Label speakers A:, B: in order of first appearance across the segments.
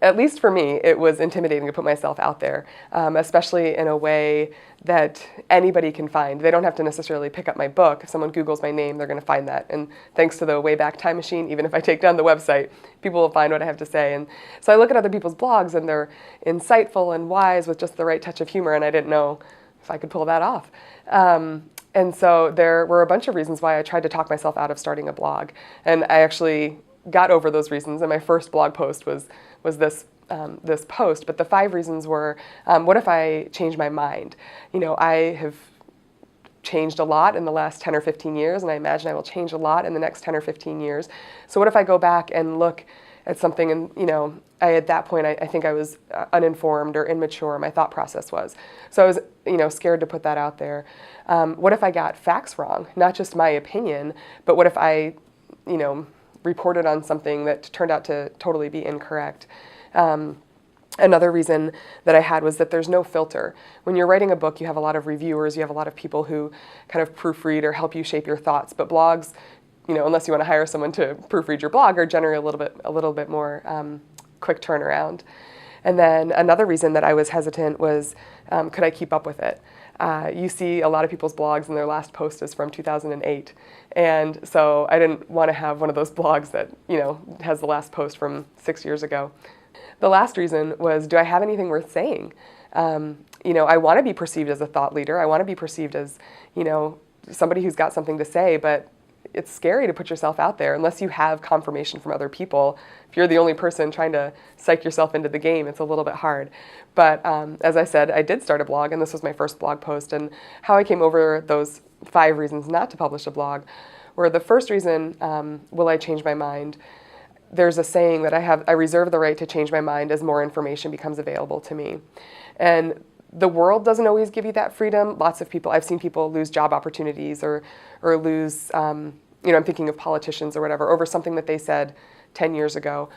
A: at least for me, it was intimidating to put myself out there, especially in a way that anybody can find. They don't have to necessarily pick up my book. If someone Googles my name, they're going to find that. And thanks to the Wayback Time Machine, even if I take down the website, people will find what I have to say. And so I look at other people's blogs, and they're insightful and wise with just the right touch of humor, and I didn't know if I could pull that off. And so there were a bunch of reasons why I tried to talk myself out of starting a blog. And I actually got over those reasons, and my first blog post was this post. But the 5 reasons were, what if I change my mind? I have changed a lot in the last 10 or 15 years, and I imagine I will change a lot in the next 10 or 15 years. So what if I go back and look at something and, at that point, I think I was uninformed or immature, my thought process was. So I was, scared to put that out there. What if I got facts wrong? Not just my opinion, but what if I, reported on something that turned out to totally be incorrect? Another reason that I had was that there's no filter. When you're writing a book, you have a lot of reviewers, you have a lot of people who kind of proofread or help you shape your thoughts. But blogs, unless you want to hire someone to proofread your blog, are generally a little bit more quick turnaround. And then another reason that I was hesitant was, could I keep up with it? You see a lot of people's blogs and their last post is from 2008. And so I didn't want to have one of those blogs that, has the last post from 6 years ago. The last reason was, do I have anything worth saying? I want to be perceived as a thought leader. I want to be perceived as, somebody who's got something to say, but it's scary to put yourself out there unless you have confirmation from other people. If you're the only person trying to psych yourself into the game, it's a little bit hard. But as I said, I did start a blog, and this was my first blog post. And how I came over those 5 reasons not to publish a blog were, the first reason, will I change my mind? There's a saying that I reserve the right to change my mind as more information becomes available to me. And the world doesn't always give you that freedom. Lots of people, I've seen people lose job opportunities or lose, I'm thinking of politicians or whatever, over something that they said 10 years ago.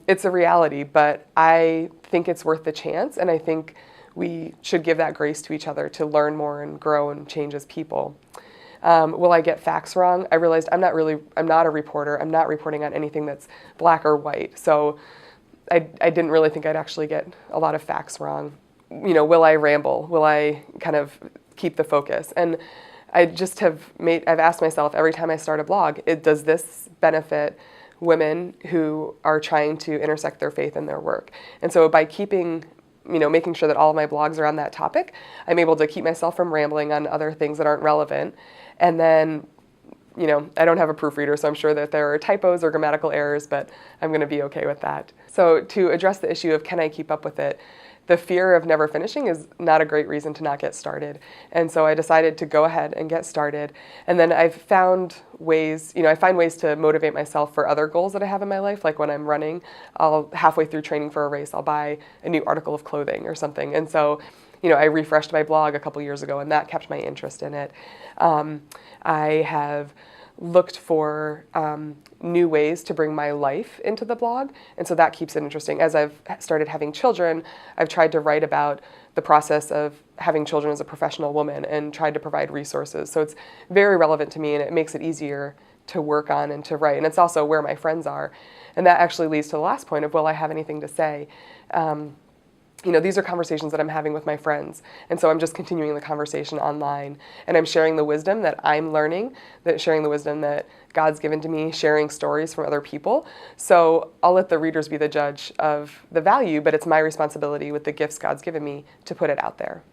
A: It's a reality, but I think it's worth the chance, and I think we should give that grace to each other to learn more and grow and change as people. Will I get facts wrong? I realized I'm not a reporter. I'm not reporting on anything that's black or white. So I didn't really think I'd actually get a lot of facts wrong. Will I ramble? Will I kind of keep the focus? And I just I've asked myself every time I start a blog, does this benefit women who are trying to intersect their faith and their work? And so by keeping, making sure that all of my blogs are on that topic, I'm able to keep myself from rambling on other things that aren't relevant. And then, I don't have a proofreader, so I'm sure that there are typos or grammatical errors, but I'm going to be okay with that. So to address the issue of can I keep up with it, the fear of never finishing is not a great reason to not get started. And so I decided to go ahead and get started. And then I've found ways, I find ways to motivate myself for other goals that I have in my life. Like when I'm running, halfway through training for a race, I'll buy a new article of clothing or something. And so, I refreshed my blog a couple years ago, and that kept my interest in it. I have looked for new ways to bring my life into the blog, and so that keeps it interesting. As I've started having children, I've tried to write about the process of having children as a professional woman and tried to provide resources. So it's very relevant to me, and it makes it easier to work on and to write. And it's also where my friends are. And that actually leads to the last point of, will I have anything to say? These are conversations that I'm having with my friends. And so I'm just continuing the conversation online. And I'm sharing the wisdom that I'm learning, sharing the wisdom that God's given to me, sharing stories from other people. So I'll let the readers be the judge of the value, but it's my responsibility with the gifts God's given me to put it out there.